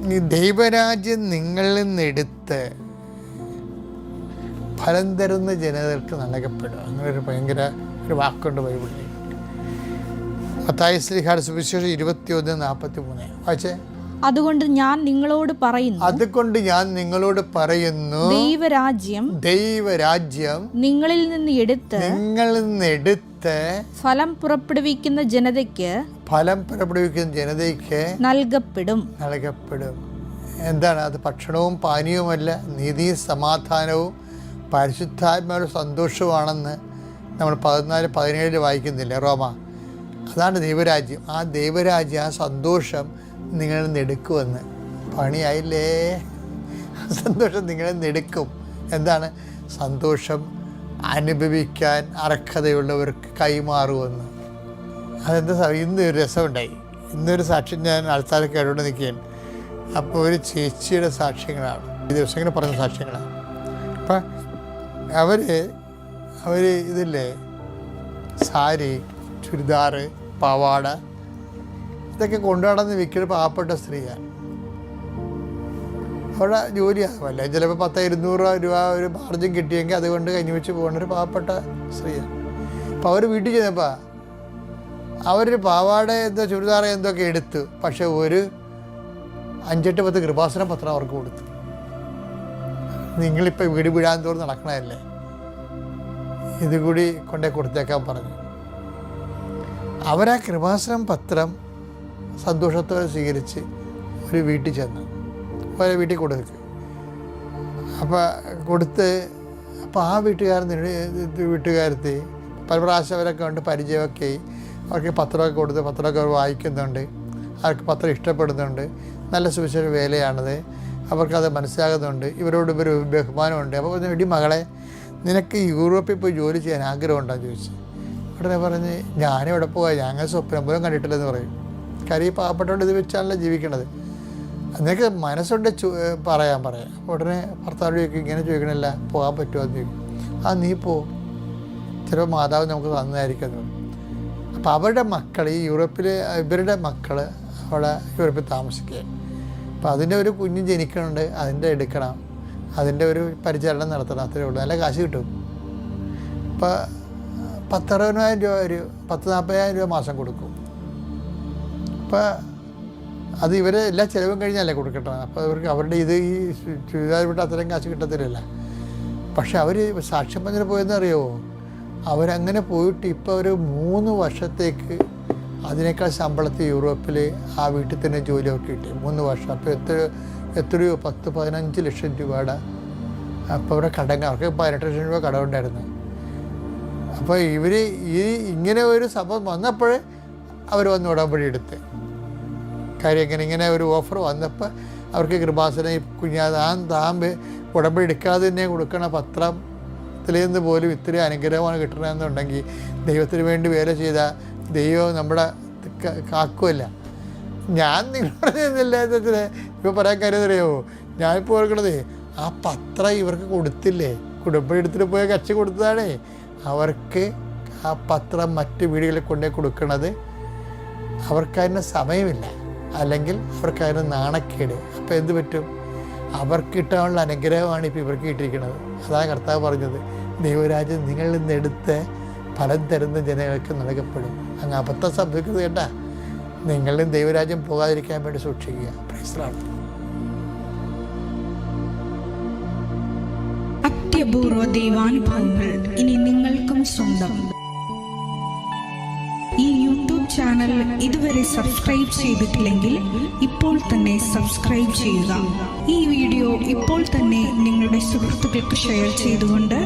ഈ ദൈവരാജ്യം നിങ്ങളിൽ നിന്നെടുത്ത് ഫലം തരുന്ന ജനതകൾക്ക് നൽകപ്പെടും. അങ്ങനെ ഒരു ഭയങ്കര ഒരു വാക്കുണ്ട് ബൈബിളിൽ. മത്തായി ശ്ലീഹായുടെ സുവിശേഷം 21:43 വായിച്ചേ. അതുകൊണ്ട് ഞാൻ നിങ്ങളോട് പറയുന്നു, ദൈവരാജ്യം നിങ്ങളിൽ നിന്ന് എടുത്ത് ഫലം പുറപ്പെടുവിക്കുന്ന ജനതയ്ക്ക് നൽകപ്പെടും. എന്താണ് അത്? ഭക്ഷണവും പാനീയവുമല്ല, നീതിയും സമാധാനവും പരിശുദ്ധാത്മാവിന്റെ സന്തോഷവുമാണെന്ന് നമ്മൾ 14-17 വായിക്കുന്നില്ല റോമ. അതാണ് ദൈവരാജ്യം. ആ ദൈവരാജ്യം, ആ സന്തോഷം നിങ്ങളിൽ നിന്ന് എടുക്കുമെന്ന്. പണിയായില്ലേ? സന്തോഷം നിങ്ങളിൽ നിന്ന് എടുക്കും. എന്താണ്? സന്തോഷം അനുഭവിക്കാൻ അർഹതയുള്ളവർക്ക് കൈമാറുമെന്ന്. അതെന്താ? ഇന്നൊരു രസമുണ്ടായി. ഇന്നൊരു സാക്ഷ്യം ഞാൻ ആൾക്കാരെ കേട്ടുകൊണ്ട് നിൽക്കുകയാണ്. അപ്പോൾ ഒരു ചേച്ചിയുടെ സാക്ഷ്യങ്ങളാണ് ഈ ദിവസങ്ങൾ പറഞ്ഞ സാക്ഷ്യങ്ങളാണ്. അപ്പം അവർ ഇതില്ലേ, സാരി, ചുരിദാറ്, പാവാട ഇതൊക്കെ കൊണ്ടുനടന്ന് വിൽക്കുന്ന പാവപ്പെട്ട സ്ത്രീയാണ്. അവിടെ ജോലിയാകുമല്ല, ചിലപ്പോൾ 1000-200 രൂപ ഒരു മാർജിൻ കിട്ടിയെങ്കിൽ അതുകൊണ്ട് കഞ്ഞി വെച്ച് പോകുന്ന ഒരു പാവപ്പെട്ട സ്ത്രീയാണ്. അപ്പോൾ അവർ വീട്ടിൽ ചെന്നപ്പോൾ അവരൊരു പാവാട എന്തോ ചുരിദാർ എന്തൊക്കെ എടുത്തു. പക്ഷെ ഒരു 5-10 കൃപാസന പത്രം അവർക്ക് കൊടുത്തു. നിങ്ങളിപ്പോൾ വീട് വീഴാൻ തോറും നടക്കണതല്ലേ, ഇതുകൂടി കൊണ്ടേ കൊടുത്തേക്കാൻ പറഞ്ഞു. അവരാ കൃപാസനം പത്രം സന്തോഷത്തോടെ സ്വീകരിച്ച് ഒരു വീട്ടിൽ ചെന്ന് ഓരോ വീട്ടിൽ കൊടുക്കുക. അപ്പോൾ ആ വീട്ടുകാരത്തി പല പ്രാവശ്യം അവരൊക്കെ ഉണ്ട്, പരിചയമൊക്കെ അവർക്ക് പത്രമൊക്കെ കൊടുത്ത് പത്രമൊക്കെ അവർ വായിക്കുന്നുണ്ട്, അവർക്ക് പത്രം ഇഷ്ടപ്പെടുന്നുണ്ട്, നല്ല സുവിശേഷ വേലയാണത്, അവർക്കത് മനസ്സിലാകുന്നുണ്ട്, ഇവരോട് ഇവർ ബഹുമാനമുണ്ട്. അപ്പോൾ ഇടി മകളെ, നിനക്ക് യൂറോപ്പിൽ പോയി ജോലി ചെയ്യാൻ ആഗ്രഹമുണ്ടെന്ന് ചോദിച്ചു. ഉടനെ പറഞ്ഞ് ഞാനിവിടെ പോകാം, ഞങ്ങൾ സ്വപ്നം പോലും കണ്ടിട്ടില്ലെന്ന് പറയും. കാര്യം ഈ പാവപ്പെട്ടോണ്ട് ഇത് വെച്ചാണല്ലോ ജീവിക്കണത്. നിനക്ക് മനസ്സുണ്ട് പറയാം. അപ്പോൾ ഉടനെ ഭർത്താവ് ചോദിക്കും, ഇങ്ങനെ ചോദിക്കണില്ല, പോകാൻ പറ്റുമോ എന്ന് ചോദിക്കും. നീ പോ, ചിലപ്പോൾ മാതാവ് നമുക്ക് തന്നതായിരിക്കും എന്ന് പറയും. അപ്പോൾ അവരുടെ മക്കൾ, ഈ ഇവരുടെ മക്കൾ അവിടെ യൂറോപ്പിൽ താമസിക്കുക. അപ്പോൾ അതിൻ്റെ ഒരു കുഞ്ഞ് ജനിക്കണുണ്ട്, അതിൻ്റെ എടുക്കണം, അതിൻ്റെ ഒരു പരിചരണം നടത്തണം, അത്രയേ ഉള്ളൂ. നല്ല കാശ് കിട്ടും. ഇപ്പോൾ 10-60,000 രൂപ, ഒരു 40,000 രൂപ മാസം കൊടുക്കും. അപ്പോൾ അത് ഇവരെ എല്ലാ ചിലവും കഴിഞ്ഞാലേ കൊടുക്കട്ടെ. അപ്പോൾ അവരുടെ ഈ ചുരിദാർ വിട്ട് അത്രയും കാശ് കിട്ടത്തില്ല. പക്ഷെ അവർ സാക്ഷ്യം പറഞ്ഞിട്ട് പോയെന്ന് അറിയുമോ? അവരങ്ങനെ പോയിട്ട് ഇപ്പോൾ ഒരു 3 വർഷത്തേക്ക് അതിനേക്കാൾ ശമ്പളത്തിൽ യൂറോപ്പിൽ ആ വീട്ടിൽ തന്നെ ജോലി അവർക്ക് കിട്ടി. 3 വർഷം. അപ്പോൾ എത്രയോ 10-15 ലക്ഷം രൂപയുടെ. അപ്പോൾ അവരുടെ അവർക്ക് 18 ലക്ഷം രൂപ കടമുണ്ടായിരുന്നു. അപ്പോൾ ഇങ്ങനെ ഒരു സംഭവം വന്നപ്പോൾ അവർ വന്ന് ഉടമ്പടി എടുത്ത്. കാര്യം ഇങ്ങനെ ഒരു ഓഫർ വന്നപ്പോൾ അവർക്ക് കൃപാസന താൻ ഉടമ്പടി എടുക്കാതെ തന്നെ കൊടുക്കണ പത്രത്തിൽ നിന്ന് പോലും ഇത്രയും അനുഗ്രഹമാണ് കിട്ടണമെന്നുണ്ടെങ്കിൽ ദൈവത്തിന് വേണ്ടി വേല ചെയ്ത ദൈവം നമ്മുടെ കാക്കുമല്ല. ഞാൻ നിങ്ങളോട് ചെന്നില്ലാത്തതിന് ഇപ്പോൾ പറയാൻ കാര്യം അറിയാമോ? ഞാനിപ്പോൾ ഓർക്കണത് ആ പത്രം ഇവർക്ക് കൊടുത്തില്ലേ, ഉടമ്പടി എടുത്തിട്ട് പോയ കക്ഷി കൊടുത്തതാണേ. അവർക്ക് ആ പത്രം മറ്റ് വീടുകളിൽ കൊണ്ടേ കൊടുക്കണത് അവർക്കതിന് സമയമില്ല, അല്ലെങ്കിൽ അവർക്കതിന് നാണക്കേട്. അപ്പോൾ എന്ത് പറ്റും? അവർക്ക് കിട്ടാനുള്ള അനുഗ്രഹമാണ് ഇപ്പോൾ ഇവർക്ക് കിട്ടിയിരിക്കുന്നത്. അതാണ് കർത്താവ് പറഞ്ഞത്, ദൈവരാജ്യം നിങ്ങളിൽ നിന്ന് എടുത്ത് ഫലം തരുന്ന ജനങ്ങൾക്ക് നൽകപ്പെടും. അങ്ങ് അബദ്ധം സംഭവിക്കുന്നത് കേട്ടാ. നിങ്ങളും ദൈവരാജ്യം പോകാതിരിക്കാൻ വേണ്ടി സൂക്ഷിക്കുക. Praise the lord. അത്യപൂർവ ദൈവാനുഭവങ്ങൾ ഇനി നിങ്ങൾക്കും സ്വന്തം. ഈ യൂട്യൂബ് ചാനൽ ഇതുവരെ സബ്സ്ക്രൈബ് ചെയ്തിട്ടില്ലെങ്കിൽ ഇപ്പോൾ തന്നെ സബ്സ്ക്രൈബ് ചെയ്യുക. ഈ വീഡിയോ ഇപ്പോൾ തന്നെ നിങ്ങളുടെ സുഹൃത്തുക്കൾക്ക് ഷെയർ ചെയ്തുകൊണ്ട്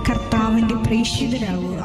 കർത്താവിൻ്റെ പ്രേക്ഷിതരാകുക.